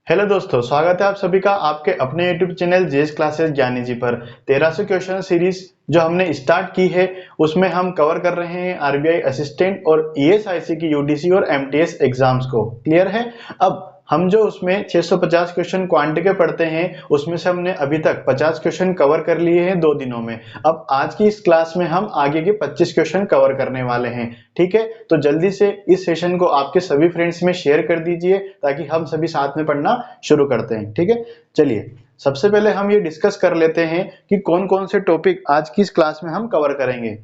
Hello दोस्तों, स्वागत है आप सभी का आपके अपने यूट्यूब चैनल जेस क्लासेस ज्ञानी जी पर। 1300 क्वेश्चन सीरीज जो हमने स्टार्ट की है उसमें हम कवर कर रहे हैं आरबीआई असिस्टेंट और ईएसआईसी की यूडीसी और एमटीएस एग्जाम्स को। क्लियर है। अब हम जो उसमें 650 क्वेश्चन क्वांट के पढ़ते हैं उसमें से हमने अभी तक 50 क्वेश्चन कवर कर लिए हैं 2 दिनों में। अब आज की इस क्लास में हम आगे के 25 क्वेश्चन कवर करने वाले हैं। ठीक है, तो जल्दी से इस सेशन को आपके सभी फ्रेंड्स में शेयर कर दीजिए ताकि हम सभी साथ में पढ़ना शुरू करते हैं। ठीक है, चलिए सबसे पहले हम ये डिस्कस कर लेते हैं कि कौन कौन से टॉपिक आज की इस क्लास में हम कवर करेंगे।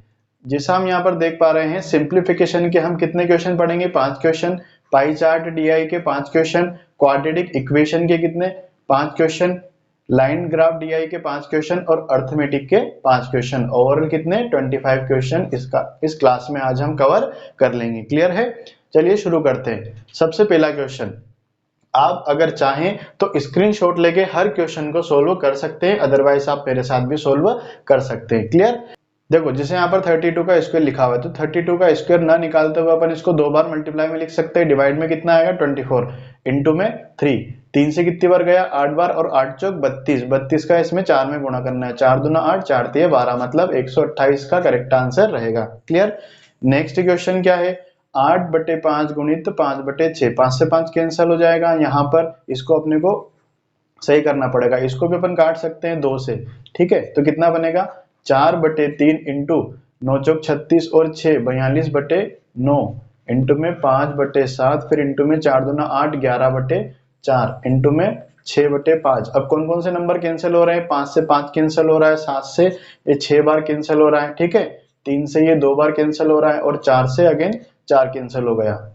जैसा हम यहाँ पर देख पा रहे हैं, सिंप्लीफिकेशन के हम कितने क्वेश्चन पढ़ेंगे, 5 क्वेश्चन। पाई चार्ट डीआई के 5 क्वेश्चन। क्वाड्रेटिक इक्वेशन के कितने, 5 क्वेश्चन। लाइन ग्राफ डीआई के 5 क्वेश्चन और अर्थमेटिक के 5 क्वेश्चन। ओवरऑल कितने, 25 क्वेश्चन इस क्लास में आज हम कवर कर लेंगे। क्लियर है। चलिए शुरू करते हैं। सबसे पहला क्वेश्चन, आप अगर चाहें तो स्क्रीनशॉट लेके हर क्वेश्चन को सोल्व कर सकते हैं, अदरवाइज आप मेरे साथ भी सोल्व कर सकते हैं। क्लियर। देखो जैसे यहाँ पर 32 का स्क्वायर लिखा हुआ है तो 32 का स्क्वायर ना निकालते हुए अपन इसको 2 बार मल्टीप्लाई में लिख सकते हैं। डिवाइड में कितना आएगा, 24। इंटू में 3, 3 से कितनी बार गया, 8 बार, और 8 चौक 32, 32 का इसमें 4 में गुणा करना है। 4 दूना 8, 4 तिया 12, मतलब 128 का करेक्ट आंसर रहेगा। क्लियर। नेक्स्ट क्वेश्चन क्या है, 8/5 गुणित 5/6, 5 से 5 कैंसिल हो जाएगा। यहाँ पर इसको अपने को सही करना पड़ेगा, इसको भी अपन काट सकते हैं 2 से। ठीक है, तो कितना बनेगा, 4/3 इंटू 9 चौक 36 और 6 42/9 इंटू में 5/7, फिर इंटू में 4 दूना 8, 11/4 इंटू में 6/5। अब कौन कौन से नंबर कैंसिल हो रहे हैं, 5 से 5 कैंसिल हो रहा है, 7 से ये 6 बार कैंसिल हो रहा है। ठीक है, 3 से ये 2 बार कैंसिल हो रहा है और 4 से अगेन 4 कैंसिल हो गया।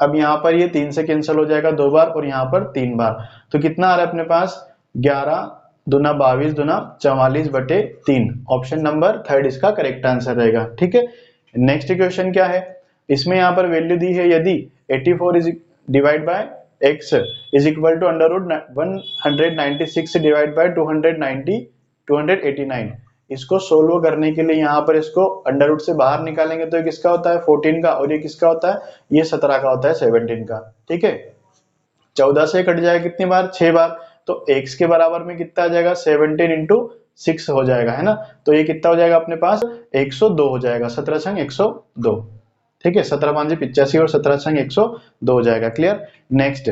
अब यहाँ पर ये 3 से कैंसिल हो जाएगा 2 बार और यहाँ पर 3 बार, तो कितना आ रहा है अपने पास, 11 दूना 22 दूना 44/3। ऑप्शन नंबर 3 इसका करेक्ट आंसर रहेगा। ठीक है। नेक्स्ट क्वेश्चन क्या है, इसमें यहाँ पर वैल्यू दी है, यदि 84 is divide by x is equal to under root 196 divide by 289, इसको सोल्व करने के लिए यहाँ पर इसको अंडर रूट से बाहर निकालेंगे तो ये किसका होता है, 14 का, और ये किसका होता है, ये 17 का होता है, 17 का। ठीक है, 14 से कट जाएगा कितनी बार, 6 बार, तो x के बराबर में कितना आ जाएगा, 17 इंटू 6 हो जाएगा, है ना। तो ये कितना हो जाएगा अपने पास, 102 हो जाएगा, 17 छंग 102। ठीक है, 17 5 85 और 17 छंग 102 हो जाएगा। क्लियर। नेक्स्ट,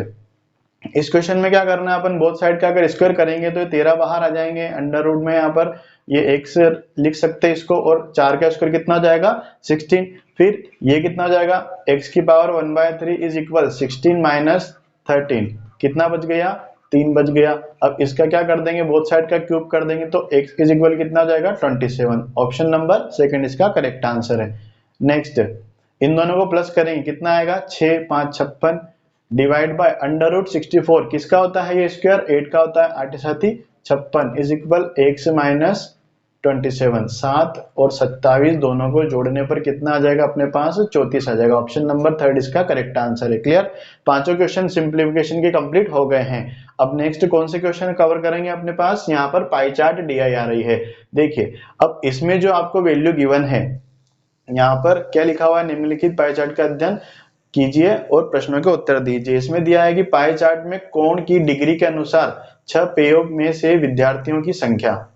इस क्वेश्चन में क्या करना है, अपन बोथ साइड का अगर स्क्वायर करेंगे तो 13 बाहर आ जाएंगे, अंडर रूट में यहाँ पर ये x लिख सकते हैं इसको, और 4 का स्क्वायर कितना हो जाएगा, 16। फिर ये कितना हो जाएगा, x की पावर 1/3 इज इक्वल 16 माइनस 13, कितना बच गया, 3 बच गया। अब इसका क्या कर देंगे, बोथ साइड का क्यूब कर देंगे तो x इज इक्वल कितना हो जाएगा, 27। ऑप्शन नंबर 2 इसका करेक्ट आंसर है। नेक्स्ट, इन दोनों को प्लस करेंगे, कितना आएगा, 6 5 56 डिवाइड बाय अंडर रूट 64, किसका होता है ये स्क्वायर, 8 का होता है, 8 साथी 56 इज इक्वल x माइनस 27। 7 और 27 दोनों को जोड़ने पर कितना आ जाएगा अपने पास, 34 आ जाएगा। ऑप्शन नंबर 3 इसका करेक्ट आंसर है। क्लियर। पांचों क्वेश्चन सिंप्लीफिकेशन के कंप्लीट हो गए हैं। अब नेक्स्ट कौन से क्वेश्चन कवर करेंगे, अपने पास यहाँ पर पाई चार्ट डीआई आ रही है। देखिए अब इसमें जो आपको वैल्यू गिवन है, यहाँ पर क्या लिखा हुआ है, निम्नलिखित पाई चार्ट का अध्ययन कीजिए और प्रश्नों के उत्तर दीजिए। इसमें दिया है कि पाई चार्ट में कोण की डिग्री के अनुसार 6 पेयों में से विद्यार्थियों की संख्या,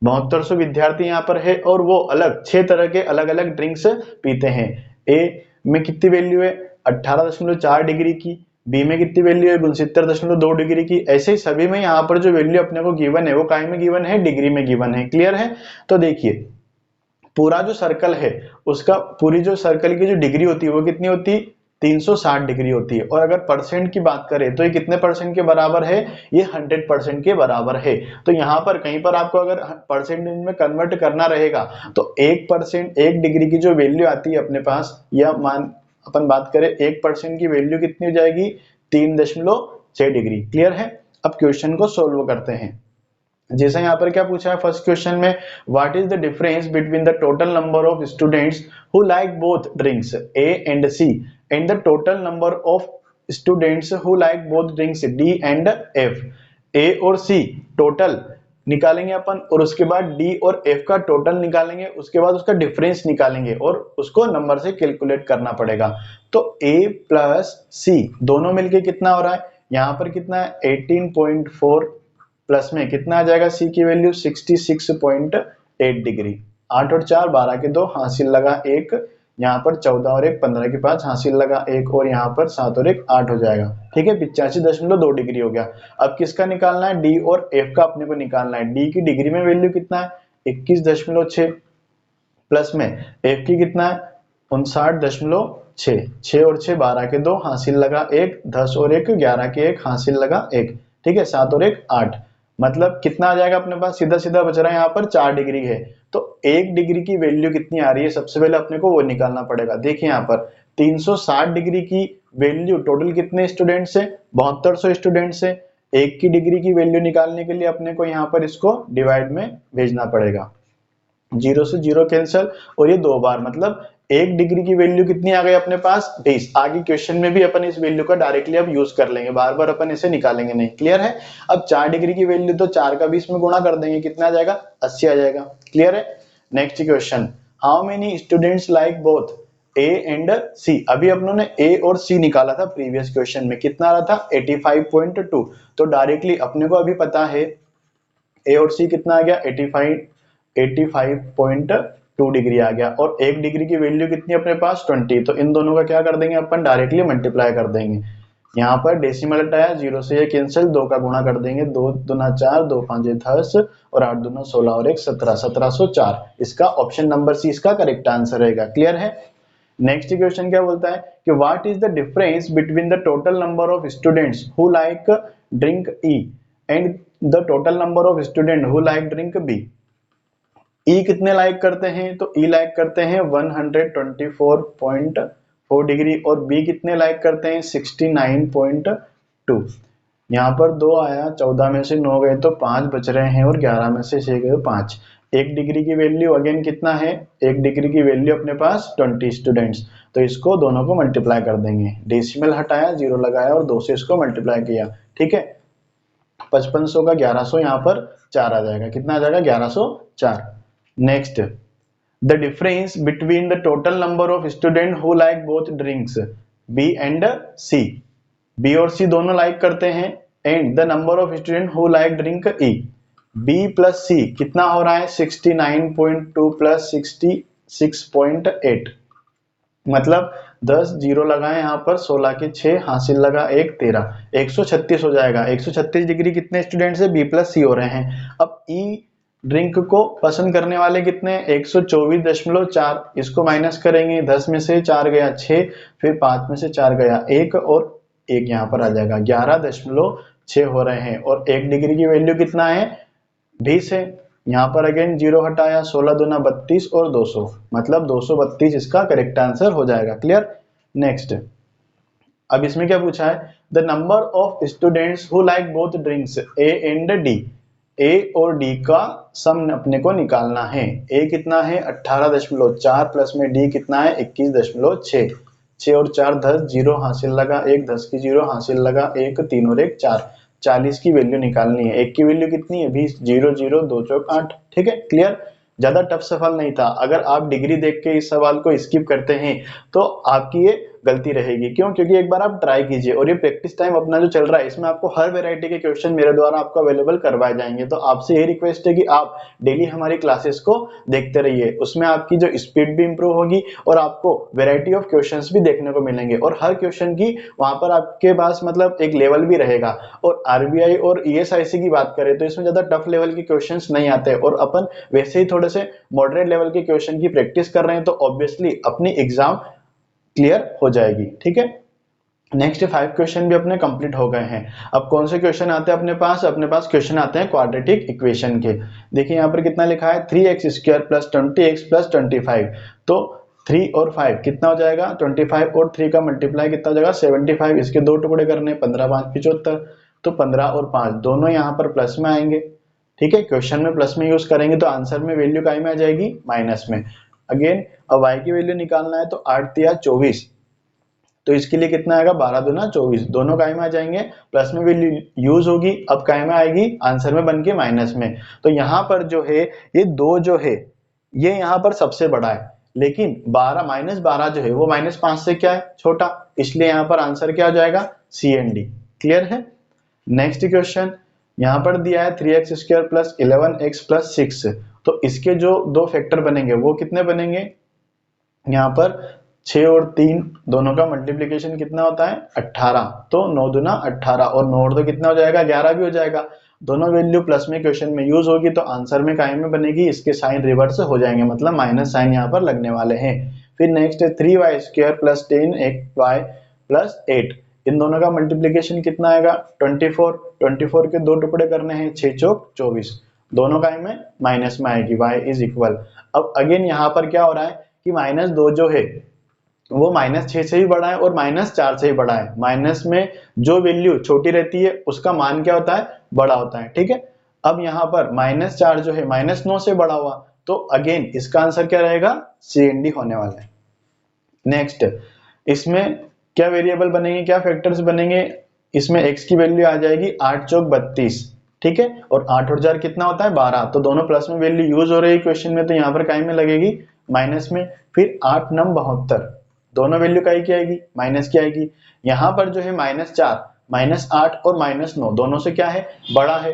7200 विद्यार्थी यहाँ पर है और वो अलग 6 तरह के अलग अलग ड्रिंक्स पीते हैं। ए में कितनी वैल्यू है, 18.4 डिग्री की, बी में कितनी वैल्यू है, 69.2 डिग्री की। ऐसे ही सभी में यहाँ पर जो वैल्यू अपने को गिवन है वो काय में गिवन है, डिग्री में गिवन है। क्लियर है। तो देखिए पूरा जो सर्कल है उसका, पूरी जो सर्कल की जो डिग्री होती है वो कितनी होती है, 360 डिग्री होती है। और अगर परसेंट की बात करें तो ये कितने परसेंट के बराबर है, ये 100% के बराबर है। तो यहाँ पर कहीं पर आपको अगर परसेंटेज में कन्वर्ट करना रहेगा तो 1%, 1 डिग्री की जो वैल्यू आती है अपने पास, या मान अपन बात करें 1% की वैल्यू कितनी हो जाएगी, 3.6 डिग्री। क्लियर है। अब क्वेश्चन को सोल्व करते हैं। जैसे यहाँ पर क्या पूछा है फर्स्ट क्वेश्चन में, what is the difference between the total number of students who like both drinks A and C and the total number of students who like both drinks D and F. A और C total निकालेंगे अपन और उसके बाद D और F का total निकालेंगे, उसके बाद उसका डिफरेंस निकालेंगे और उसको नंबर से कैलकुलेट करना पड़ेगा। तो ए प्लस सी दोनों मिलके कितना हो रहा है, यहाँ पर कितना है 18.4 प्लस में कितना आ जाएगा सी की वैल्यू 66.8 डिग्री। 8 और 4 12 के 2 हासिल लगा 1, यहाँ पर 14 और 1 15 के 5 हासिल लगा 1 और यहाँ पर 7 और 1 8 हो जाएगा। ठीक है 85.2 डिग्री हो गया। अब किसका निकालना है डी और एफ का अपने को निकालना है। डी की डिग्री में वैल्यू कितना है 21.6 प्लस में एफ की कितना है 59.6, 6 और 6 12 के 2 हासिल लगा 1, 10 और 1 11 के 1 हासिल लगा 1। ठीक है 7 और 1 8, मतलब कितना आ जाएगा अपने पास सीधा सीधा बच रहा है यहाँ पर 4 डिग्री है। तो 1 डिग्री की वैल्यू कितनी आ रही है सबसे पहले अपने को वो निकालना पड़ेगा। देखिए यहाँ पर 360 डिग्री की वैल्यू टोटल कितने स्टूडेंट्स है 7200 स्टूडेंट्स है। 1 की डिग्री की वैल्यू निकालने के लिए अपने को यहाँ पर इसको डिवाइड में भेजना पड़ेगा। 0 से 0 कैंसिल और ये 2 बार, मतलब 1 डिग्री की वैल्यू कितनी आ गई अपने पास 20। आगे क्वेश्चन में भी अपन इस वैल्यू का डायरेक्टली अब यूज कर लेंगे, बार बार अपन इसे निकालेंगे नहीं। क्लियर है। अब 4 डिग्री की वैल्यू तो 4 का 20 में गुणा कर देंगे, कितना आ जाएगा 80 आ जाएगा। क्लियर है। Next question, how many students like both A and C. अभी अपनों ने ए और सी निकाला था प्रीवियस क्वेश्चन में, कितना आ रहा था 85.2। तो डायरेक्टली अपने को अभी पता है ए और सी कितना आ गया 85.2 डिग्री आ गया और 1 डिग्री की वैल्यू कितनी अपने पास 20। तो इन दोनों का क्या कर देंगे अपन डायरेक्टली मल्टीप्लाई कर देंगे। यहाँ पर डेसिमल हटाया 0 से ये कैंसिल, 2 का गुणा कर देंगे, 2 दूना 4 2 5 10 और 8 दूना 16 और 1 17, 1704। इसका ऑप्शन नंबर सी इसका करेक्ट आंसर रहेगा। क्लियर है। नेक्स्ट क्वेश्चन क्या बोलता है कि what is the difference between the total number of students who like drink E and the total number of student who like drink B. E कितने like करते हैं तो ई लाइक करते हैं 124.4 डिग्री और बी कितने लाइक करते हैं 69.2। यहाँ पर 2 आया, 14 में से 9 गए तो 5 बच रहे हैं और 11 में से 6 गए 5। 1 डिग्री की वैल्यू अगेन कितना है 1 डिग्री की वैल्यू अपने पास 20 स्टूडेंट्स। तो इसको दोनों को मल्टीप्लाई कर देंगे, डेसिमल हटाया 0 लगाया और 2 से इसको मल्टीप्लाई किया। ठीक है 5500 का 1100 यहाँ पर 4 आ जाएगा, कितना आ जाएगा 1104। Next, the difference between the total number of student who like both drinks B and C. B और सी दोनों लाइक करते हैं and the number of student who like drink E. B plus C कितना हो रहा है 69.2 plus 66.8, मतलब 10 zero लगाए यहाँ पर 16 के 6 हासिल लगा 1 13, 136 हो जाएगा। 136 डिग्री कितने स्टूडेंट्स है बी प्लस सी हो रहे हैं। अब ई ड्रिंक को पसंद करने वाले कितने 124.4, इसको माइनस करेंगे 10 में से 4 गया 6, फिर 5 में से 4 गया 1 और 1 यहाँ पर आ जाएगा 11.6 हो रहे हैं। और 1 डिग्री की वैल्यू कितना है 20 है। यहाँ पर अगेन 0 हटाया 16 दूना 32 और 200, मतलब 232 इसका करेक्ट आंसर हो जाएगा। क्लियर। नेक्स्ट, अब इसमें क्या पूछा है the number of students who like both drinks A and D. A और डी का सम अपने को निकालना है। ए कितना है 18.4 प्लस में डी कितना है 21.6, 6 और 4 10, 0 हासिल लगा 1, 10 की 0 हासिल लगा 1, 3 और 1 4, 40 की वैल्यू निकालनी है। 1 की वैल्यू कितनी है 20, 0 0 2 चौक 8। ठीक है क्लियर। ज्यादा टफ सवाल नहीं था। अगर आप डिग्री देख के इस सवाल को स्किप करते हैं तो आपकी ये गलती रहेगी। क्यों? क्योंकि एक बार आप ट्राई कीजिए और ये प्रैक्टिस टाइम अपना जो चल रहा है इसमें आपको हर वैरायटी के क्वेश्चन मेरे द्वारा आपको अवेलेबल करवाए जाएंगे। तो आपसे ये रिक्वेस्ट है कि आप डेली हमारी क्लासेस को देखते रहिए, उसमें आपकी जो स्पीड भी इंप्रूव होगी और आपको वैरायटी ऑफ क्वेश्चंस भी देखने को मिलेंगे और हर क्वेश्चन की वहां पर आपके पास मतलब एक लेवल भी रहेगा। और आरबीआई और ईएसआईसी की बात करें तो इसमें ज्यादा टफ लेवल के क्वेश्चंस नहीं आते और अपन वैसे ही थोड़े से मॉडरेट लेवल के क्वेश्चन की प्रैक्टिस कर रहे हैं तो ऑब्वियसली अपनी एग्जाम क्लियर हो जाएगी। ठीक है। नेक्स्ट 5 क्वेश्चन भी अपने कंप्लीट हो गए हैं। अब कौन से क्वेश्चन आते हैं अपने पास क्वेश्चन आते हैं क्वाड्रेटिक इक्वेशन के। देखिए यहाँ पर कितना लिखा है 3x² प्लस 20x प्लस 25। तो 3 और 5 कितना हो जाएगा 25 और 3 का मल्टीप्लाई कितना हो जाएगा 75। इसके 2 टुकड़े करने 15 5 75, तो 15 और 5 दोनों यहाँ पर प्लस में आएंगे। ठीक है क्वेश्चन में प्लस में यूज करेंगे तो आंसर में वैल्यू काय में आ जाएगी माइनस में। अगेन अब y की वैल्यू निकालना है तो 8 तिया 24, तो इसके लिए कितना आएगा 12 दूना 24, दोनों काय में आ जाएंगे प्लस में वैल्यू यूज होगी। अब काय में आएगी आंसर में बन के माइनस में। तो यहाँ पर जो है ये 2 जो है ये यहाँ पर सबसे बड़ा है, लेकिन 12 जो है वो -5 से क्या है छोटा, इसलिए यहाँ पर आंसर क्या हो जाएगा सी एंड डी। क्लियर है। नेक्स्ट क्वेश्चन यहाँ पर दिया है 3x² प्लस 11x प्लस 6, तो इसके जो दो फैक्टर बनेंगे वो कितने बनेंगे, यहाँ पर 6 और 3 दोनों का मल्टीप्लीकेशन कितना होता है 18, तो 9 दूना 18 और 9 और 2 कितना हो जाएगा 11 भी हो जाएगा। दोनों वैल्यू प्लस में क्वेश्चन में यूज होगी तो आंसर में काय में बनेगी, इसके साइन रिवर्स हो जाएंगे, मतलब माइनस साइन यहाँ पर लगने वाले हैं। फिर नेक्स्ट है 3y² प्लस 10xy प्लस 8, इन दोनों का मल्टीप्लीकेशन कितना आएगा 24 के दो टुकड़े करने हैं 6 चौक 24, दोनों का में माइनस में आएगी y इज इक्वल। अब अगेन यहाँ पर क्या हो रहा है कि -2 जो है वो -6 से भी बड़ा है और -4 से भी बड़ा है। माइनस में जो वैल्यू छोटी रहती है उसका मान क्या होता है बड़ा होता है, ठीक है। अब यहाँ पर -4 जो है -9 से बड़ा हुआ, तो अगेन इसका आंसर क्या रहेगा CND होने वाला है। नेक्स्ट इसमें क्या वेरिएबल बनेंगे, क्या फैक्टर्स बनेंगे, इसमें x की वैल्यू आ जाएगी 8 चौक 32, ठीक है, और 8 और 4 कितना होता है 12, तो दोनों प्लस में वैल्यू यूज हो रही है क्वेश्चन में, तो यहाँ पर काय में लगेगी माइनस में। फिर 8 नम 72, दोनों वैल्यू काय की आएगी माइनस की आएगी। यहाँ पर जो है -4 -8 और -9 दोनों से क्या है बड़ा है,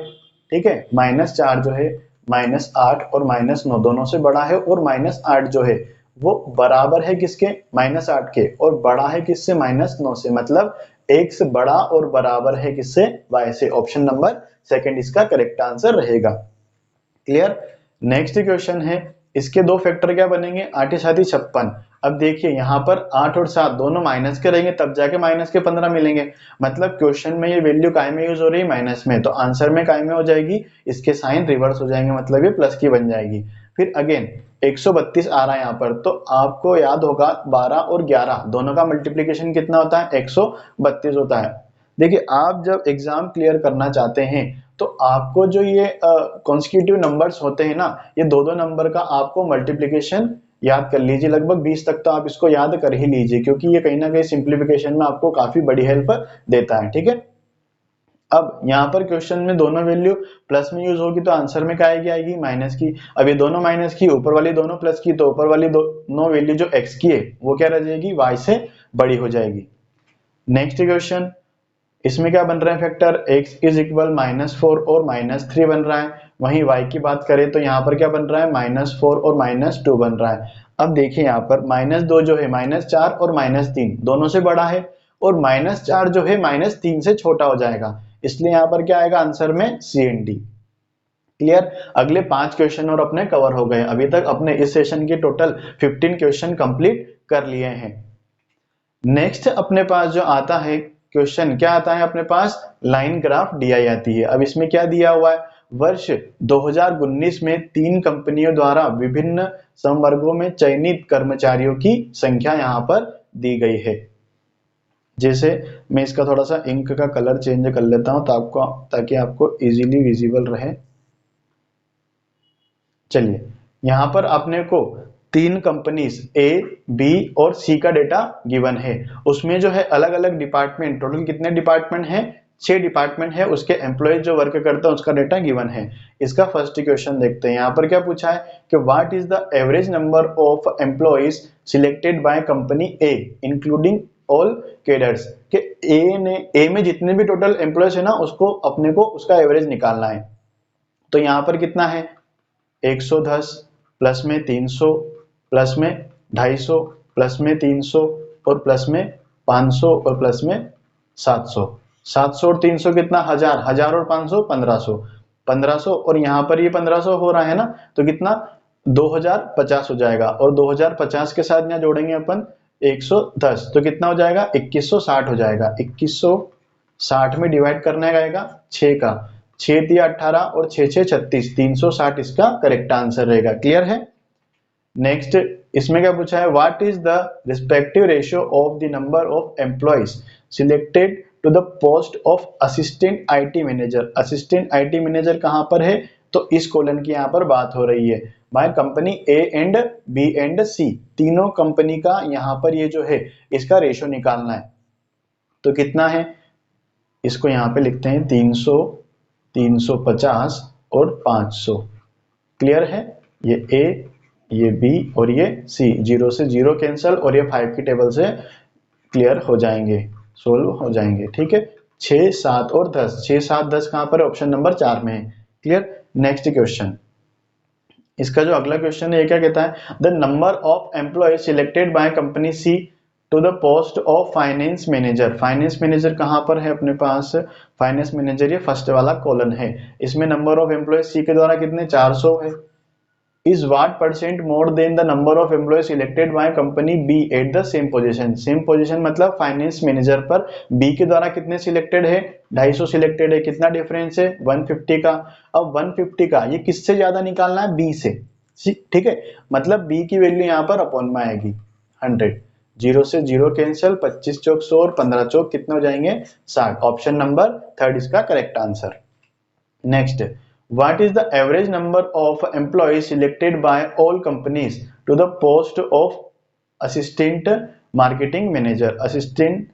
ठीक है। -4 जो है -8 और -9 दोनों से बड़ा है, और -8 जो है वो बराबर है किसके -8 के, और बड़ा है किससे -9 से, मतलब x बड़ा और बराबर है किससे y से। ऑप्शन नंबर सेकंड इसका करेक्ट आंसर रहेगा। क्लियर। नेक्स्ट क्वेश्चन है, इसके दो फैक्टर क्या बनेंगे 8 7 56। अब देखिए यहाँ पर 8 और 7 दोनों माइनस के रहेंगे तब जाके माइनस के 15 मिलेंगे, मतलब क्वेश्चन में ये वैल्यू काय में यूज हो रही है माइनस में, तो आंसर में काय में हो जाएगी, इसके साइन रिवर्स हो जाएंगे, मतलब ये प्लस की बन जाएगी। फिर अगेन 132 आ रहा है यहाँ पर, तो आपको याद होगा 12 और 11 दोनों का मल्टीप्लीकेशन कितना होता है 132 होता है। देखिए आप जब एग्जाम क्लियर करना चाहते हैं तो आपको जो ये कॉन्स्टिट्यूटिव नंबर्स होते हैं ना, ये दो दो नंबर का आपको मल्टीप्लीकेशन याद कर लीजिए, लगभग 20 तक तो आप इसको याद कर ही लीजिए, क्योंकि ये कहीं ना कहीं सिंप्लीफिकेशन में आपको काफी बड़ी हेल्प देता है, ठीक है। अब यहाँ पर क्वेश्चन में दोनों वैल्यू प्लस में यूज होगी तो आंसर में क्या आएगी माइनस की। अब ये दोनों माइनस की, ऊपर वाली दोनों प्लस की, तो ऊपर वाली दोनों वैल्यू जो x की है वो क्या रह जाएगी y से बड़ी हो जाएगी। नेक्स्ट क्वेश्चन, इसमें क्या बन रहा है फैक्टर x इज इक्वल -4 और -3 बन रहा है। वहीं y की बात करें तो यहाँ पर क्या बन रहा है -4 और -2 बन रहा है। अब देखिए यहाँ पर -2 जो है -4 और -3 दोनों से बड़ा है, और -4 जो है -3 से छोटा हो जाएगा, इसलिए यहाँ पर क्या आएगा आंसर में CND। क्लियर। अगले 5 क्वेश्चन और अपने कवर हो गए। अभी तक अपने इस सेशन के टोटल 15 क्वेश्चन कंप्लीट कर लिए हैं। नेक्स्ट अपने पास जो आता है क्वेश्चन, क्या आता है अपने पास, लाइन ग्राफ DI आती है। अब इसमें क्या दिया हुआ है, वर्ष 2019 में 3 कंपनियों द्वारा विभिन्न संवर्गों में चयनित कर्मचारियों की संख्या यहाँ पर दी गई है। जैसे मैं इसका थोड़ा सा इंक का कलर चेंज कर लेता हूं ताकि आपको इजीली विजिबल रहे। चलिए यहां पर अपने को 3 कंपनीज A, B और C का डेटा गिवन है, उसमें जो है अलग अलग डिपार्टमेंट, टोटल कितने डिपार्टमेंट हैं 6 डिपार्टमेंट है, उसके एम्प्लॉयज जो वर्क करते हैं उसका डेटा गिवन है। इसका फर्स्ट क्वेश्चन देखते हैं। यहाँ पर क्या पूछा है कि what is the average number of employees selected by company A including all cadres, कि ए में जितने भी टोटल एम्प्लॉयज है ना उसको अपने को उसका एवरेज निकालना है। तो यहाँ पर कितना है 110 प्लस में 300 प्लस में 250 प्लस में 300 और प्लस में 500 और प्लस में 700। 700 और 300 कितना 1000, 1000 और 500 1500, 1500 और यहाँ पर ये 1500 हो रहा है ना, तो कितना 2050 हो जाएगा, और 2050 के साथ यहाँ जोड़ेंगे अपन 110, तो कितना हो जाएगा 2160 हो जाएगा। 2160 में डिवाइड करना आएगा 6 का, 6 दिया 18 और 6 6 36, 360 इसका करेक्ट आंसर रहेगा। क्लियर है। नेक्स्ट इसमें क्या पूछा है, what is the respective ratio of the number of employees selected to the post of assistant IT manager. Assistant IT manager कहां पर है, तो इस कॉलम की यहाँ पर बात हो रही है by company A and B and C, तीनों कंपनी का यहाँ पर ये जो है इसका रेशियो निकालना है। तो कितना है, इसको यहाँ पे लिखते हैं 300, 350 और 500। क्लियर है। ये A, ये B और ये C, 0 से 0 कैंसल और ये 5 की टेबल से क्लियर हो जाएंगे, सोल्व हो जाएंगे। ठीक है। 6, 7 और 10, 6, 7, 10 कहां पर है? ऑप्शन नंबर 4 में है। क्लियर। नेक्स्ट क्वेश्चन, इसका जो अगला क्वेश्चन है ये क्या कहता है? The number of employee selected by company C to the post of finance manager. Finance manager कहां पर है अपने पास? फाइनेंस मैनेजर ये फर्स्ट वाला कॉलम है। इसमें नंबर ऑफ एम्प्लॉय सी के द्वारा कितने? 400 है। Is what percent more than the number of employee selected by company B at the same position. Same position मतलब फाइनेंस मैनेजर पर बी के द्वारा कितने सिलेक्टेड है? 250 सिलेक्टेड है। कितना डिफरेंस है? 150 का। अब 150 का ये किससे ज्यादा निकालना है? बी से। ठीक है, मतलब बी की वैल्यू यहाँ पर अपॉन में आएगी 100। 0 से 0 कैंसिल, 25 चौक 100 और 15 चौक कितने हो जाएंगे? 60। ऑप्शन नंबर 3 इसका correct answer. Next, what is the average number of employees selected by all companies to the post of assistant marketing manager? assistant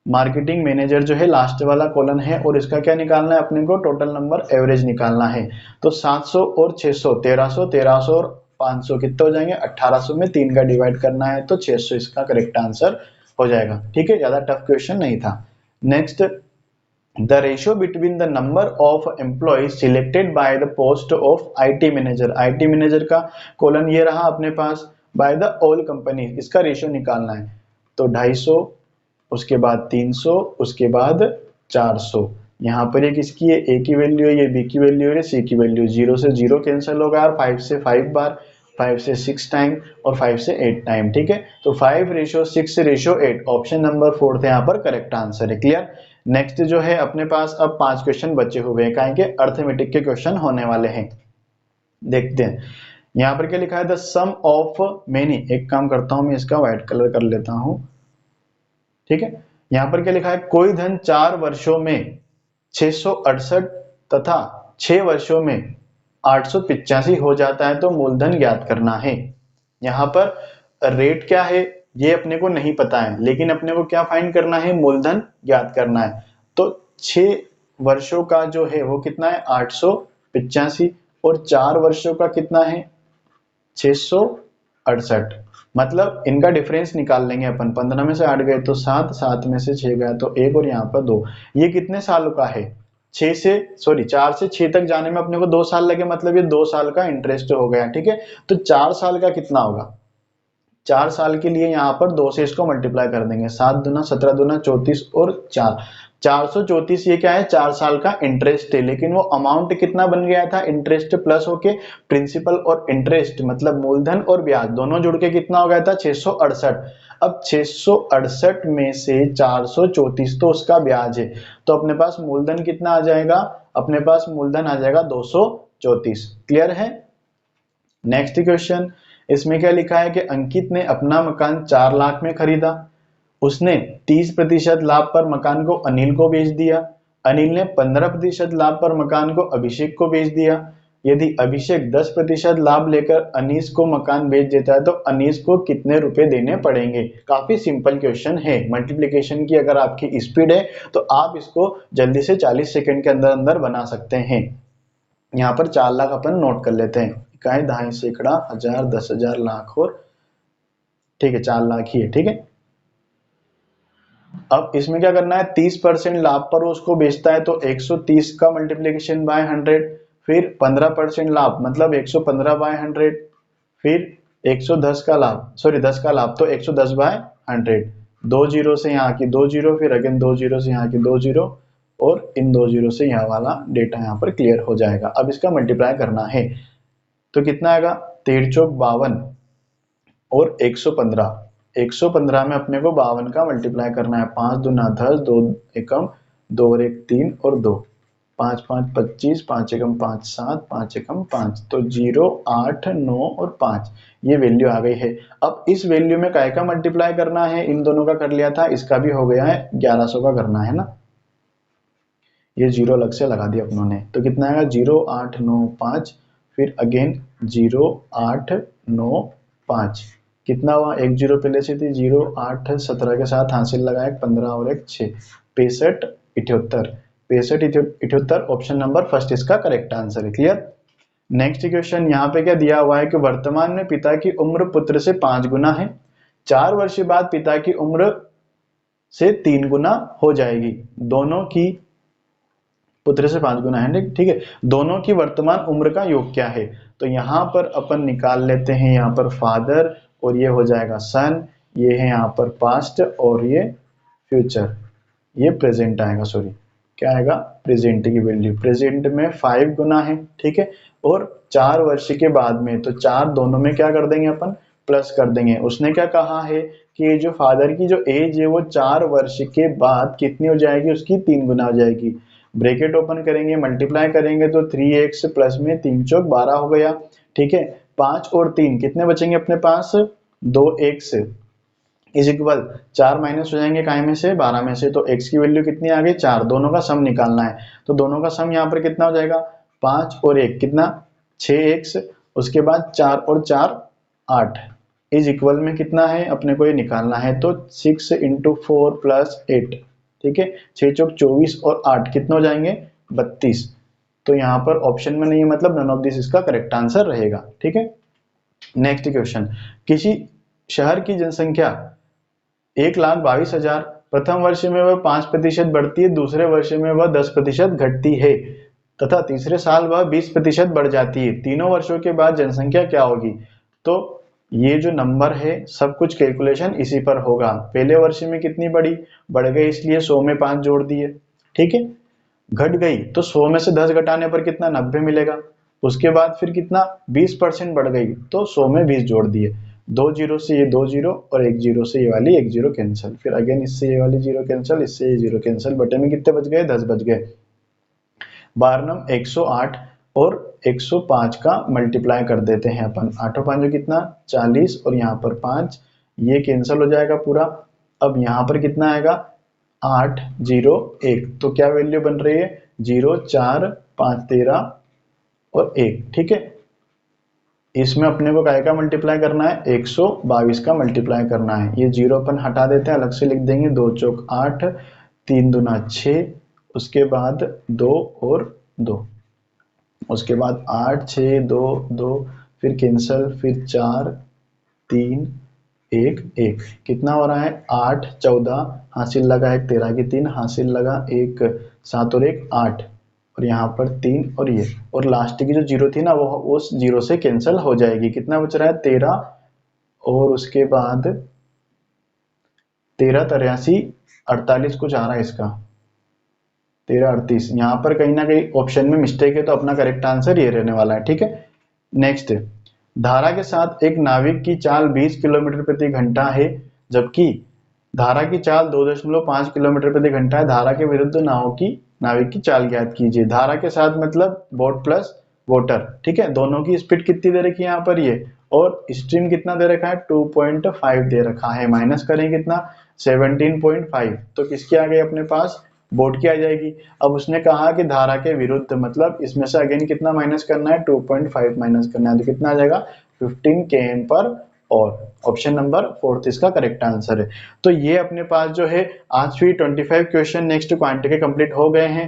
marketing manager जो है लास्ट वाला कॉलम है और इसका क्या निकालना है अपने को? टोटल नंबर एवरेज निकालना है। तो 700 और 600, 1300, 1300 और 500 कितने हो जाएंगे? 1800 में 3 का डिवाइड करना है तो 600 इसका करेक्ट आंसर हो जाएगा। ठीक है, ज्यादा टफ क्वेश्चन नहीं था। Next, the ratio between the number of employees selected by the post of IT manager। IT manager का कॉलम ये रहा अपने पास, by the all company, इसका रेशियो निकालना है। तो 250, उसके बाद 300, उसके बाद 400। यहाँ पर ये किसकी है? ए की वैल्यू है, ये बी की वैल्यू है, सी की वैल्यू। 0 से 0 कैंसिल होगा और 5 से 5 बार, 5 से 6 टाइम और 5 से 8 टाइम। ठीक है, तो 5:6:8 ऑप्शन नंबर 4 यहाँ पर करेक्ट आंसर है। क्लियर। नेक्स्ट जो है अपने पास अब 5 क्वेश्चन बचे हुए हैं, काहे के अर्थमेटिक के क्वेश्चन होने वाले हैं। देखते हैं यहाँ पर क्या लिखा है? The sum of many. एक काम करता हूं मैं इसका व्हाइट कलर कर लेता हूं। ठीक है, यहाँ पर क्या लिखा है? कोई धन 4 वर्षों में 668 तथा 6 वर्षों में 885 हो जाता है तो मूलधन ज्ञात करना है। यहाँ पर रेट क्या है ये अपने को नहीं पता है, लेकिन अपने को क्या फाइंड करना है? मूलधन ज्ञात करना है। तो 6 वर्षों का जो है वो कितना है? 885 और 4 वर्षों का कितना है? 668। मतलब इनका डिफरेंस निकाल लेंगे अपन। 15 में से 8 गए तो 7, 7 में से 6 गया तो 1 और यहाँ पर 2। ये कितने सालों का है? 4 से 6 तक जाने में अपने को 2 साल लगे, मतलब ये 2 साल का इंटरेस्ट हो गया। ठीक है, तो 4 साल का कितना होगा? 4 साल के लिए यहाँ पर 2 से इसको मल्टीप्लाई कर देंगे। 7 दूना 17 दूना 34 और 4, 434। ये क्या है? 4 साल का इंटरेस्ट है, लेकिन वो अमाउंट कितना बन गया था? इंटरेस्ट प्लस होके प्रिंसिपल और इंटरेस्ट मतलब मूलधन और ब्याज दोनों जुड़ के कितना हो गया था? 668। अब 668 में से 434 तो उसका ब्याज है, तो अपने पास मूलधन कितना आ जाएगा? अपने पास मूलधन आ जाएगा 234। क्लियर है। नेक्स्ट क्वेश्चन, इसमें क्या लिखा है कि अंकित ने अपना मकान 4 लाख में खरीदा। उसने 30% लाभ पर मकान को अनिल को बेच दिया। अनिल ने 15% लाभ पर मकान को अभिषेक को बेच दिया। यदि अभिषेक 10% लाभ लेकर अनीस को मकान बेच देता है तो अनीस को कितने रुपए देने पड़ेंगे? काफी सिंपल क्वेश्चन है। मल्टीप्लिकेशन की अगर आपकी स्पीड है तो आप इसको जल्दी से 40 सेकंड के अंदर अंदर बना सकते हैं। यहाँ पर 4 लाख अपन नोट कर लेते हैं। इकाई, दहाई, सैकड़ा, हजार, 10,000, लाख और ठीक है 4 लाख ही है। ठीक है, अब इसमें क्या करना है? 30% लाभ पर उसको बेचता है तो 130 का मल्टीप्लीकेशन बाय 100, फिर 15% लाभ मतलब 115 बाय 100, फिर 110 का लाभ, सॉरी 10 का लाभ तो 110 बाय 100। 2 जीरो से यहाँ की 2 जीरो, फिर अगेन 2 जीरो से यहाँ की 2 जीरो और इन 2 जीरो से यहाँ वाला डेटा यहाँ पर क्लियर हो जाएगा। अब इसका मल्टीप्लाई करना है तो कितना आएगा? 13 चौक 52 और 115। 115 में अपने को 52 का मल्टीप्लाई करना है। 5 दूना 10, 2 एकम 2 और 1 3 और 2, 5 5 25, 5 एकम 5 7, 5 एकम 5, तो 0 8 9 और 5 ये वैल्यू आ गई है। अब इस वैल्यू में काय का मल्टीप्लाई करना है? इन दोनों का कर लिया था, इसका भी हो गया है, 1100 का करना है ना। ये 0 अलग से लगा दिया अपनों ने, तो कितना आएगा? 0 8 9 5, फिर अगेन 0 8 9 5, कितना हुआ? 1 0 पहले से थी, 0 8 17 के साथ हासिल लगाए, 15 और 1 6, 65 78, 65 78 ऑप्शन नंबर फर्स्ट इसका करेक्ट आंसर है। क्लियर। नेक्स्ट क्वेश्चन यहाँ पे क्या दिया हुआ है कि वर्तमान में पिता की उम्र पुत्र से 5 गुना है, 4 वर्ष बाद पिता की उम्र से 3 गुना हो जाएगी। दोनों की पुत्र से 5 गुना है, ठीक है। दोनों की वर्तमान उम्र का योग क्या है, तो यहाँ पर अपन निकाल लेते हैं यहाँ पर फादर, और ये हो जाएगा सन, ये है यहाँ पर पास्ट और ये फ्यूचर, ये प्रेजेंट आएगा, सॉरी क्या आएगा, प्रेजेंट की वैल्यू। प्रेजेंट में 5 गुना है, ठीक है, और 4 वर्ष के बाद में, तो 4 दोनों में क्या कर देंगे अपन, प्लस कर देंगे। उसने क्या कहा है कि ये जो फादर की जो एज है वो 4 वर्ष के बाद कितनी हो जाएगी, उसकी 3 गुना हो जाएगी। ब्रैकेट ओपन करेंगे, मल्टीप्लाई करेंगे तो 3x प्लस में 3 चौक 12 हो गया, ठीक है। 5 और 3 कितने बचेंगे अपने पास, 2x इज इक्वल 4 माइनस हो जाएंगे काय में से, 12 में से, तो x की वैल्यू कितनी आ गई 4। दोनों का सम निकालना है, तो दोनों का सम यहाँ पर कितना हो जाएगा, 5 और 1 कितना 6x, उसके बाद 4 और 4 8 इज इक्वल में कितना है अपने को ये निकालना है, तो 6 इंटू 4 प्लस 8, ठीक है, 6 चौक 24 और 8 कितने हो जाएंगे 32। तो यहाँ पर ऑप्शन में नहीं है, मतलब नन ऑफ दिस इसका करेक्ट आंसर रहेगा, ठीक है। नेक्स्ट क्वेश्चन, किसी शहर की जनसंख्या 1,22,000, प्रथम वर्ष में वह 5% बढ़ती है, दूसरे वर्ष में वह 10% घटती है तथा तीसरे साल वह 20% बढ़ जाती है, तीनों वर्षों के बाद जनसंख्या क्या होगी। तो ये जो नंबर है सब कुछ कैलकुलेशन इसी पर होगा। पहले वर्ष में कितनी बढ़ी, बढ़ गई इसलिए 100 में 5 जोड़ दिए, ठीक है। घट गई तो 100 में से 10 घटाने पर कितना 90 मिलेगा। उसके बाद फिर कितना 20% बढ़ गई तो 100 में 20 जोड़ दिए, 2 जीरो से ये 2 जीरो और 1 जीरो से ये वाली 1 जीरो कैंसिल, फिर अगेन इससे ये वाली जीरो कैंसिल, इससे ये जीरो कैंसिल, बटे में कितने बच गए 10 बच गए। 12 108 और 105 का मल्टीप्लाई कर देते हैं अपन, 8 5 कितना 40 और यहाँ पर 5, ये कैंसिल हो जाएगा पूरा। अब यहाँ पर कितना आएगा 8 0 1, तो क्या वैल्यू बन रही है 0 4 5 13 और 1, ठीक है। इसमें अपने को काय का मल्टीप्लाई करना है 122 का मल्टीप्लाई करना है। ये जीरो अपन हटा देते हैं, अलग से लिख देंगे, 2 चौक 8 3 दूना 6, उसके बाद 2 और 2, उसके बाद 8 6 2 2, फिर कैंसल, फिर 4 3 1 1, कितना हो रहा है 8 14, हासिल लगा है 13 की 3, हासिल लगा 1 7 और 1 8, और यहाँ पर 3 और ये, और लास्ट की जो जीरो थी ना वो उस जीरो से कैंसिल हो जाएगी। कितना बच रहा है 13, और उसके बाद 13 83 48 कुछ आ रहा है इसका, 13 38, यहाँ पर कहीं ना कहीं ऑप्शन में मिस्टेक है, तो अपना करेक्ट आंसर ये रहने वाला है, ठीक है। नेक्स्ट, धारा के साथ एक नाविक की चाल 20 किलोमीटर प्रति घंटा है, जबकि धारा की चाल 2.5 किलोमीटर प्रति घंटा है। धारा के विरुद्ध नाविक की चाल ज्ञात कीजिए। धारा के साथ मतलब बोट प्लस वोटर, ठीक है। दोनों की स्पीड कितनी दे रखी है यहाँ पर ये, और स्ट्रीम कितना दे रखा है 2.5 दे रखा है, माइनस करें कितना 17.5, तो किसकी आ गई अपने पास बोट की आ जाएगी। अब उसने कहा कि धारा के विरुद्ध, मतलब इसमें से अगेन कितना माइनस करना है 2.5 माइनस करना है, तो कितना आ जाएगा 15 km पर, और ऑप्शन नंबर 4 इसका करेक्ट आंसर है। तो ये अपने पास जो है आज भी 25 क्वेश्चन नेक्स्ट क्वांटिटी के कंप्लीट हो गए हैं।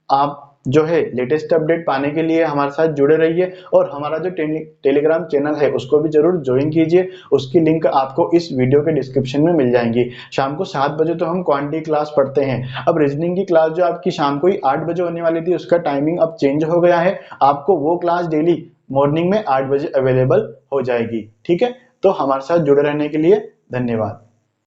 आप जो है लेटेस्ट अपडेट पाने के लिए हमारे साथ जुड़े रहिए, और हमारा जो टेलीग्राम चैनल है उसको भी जरूर ज्वाइन कीजिए, उसकी लिंक आपको इस वीडियो के डिस्क्रिप्शन में मिल जाएंगी। शाम को 7 बजे तो हम क्वांटिटी क्लास पढ़ते हैं। अब रीजनिंग की क्लास जो आपकी शाम को ही 8 बजे होने वाली थी, उसका टाइमिंग अब चेंज हो गया है, आपको वो क्लास डेली मॉर्निंग में 8 बजे अवेलेबल हो जाएगी, ठीक है। तो हमारे साथ जुड़े रहने के लिए धन्यवाद।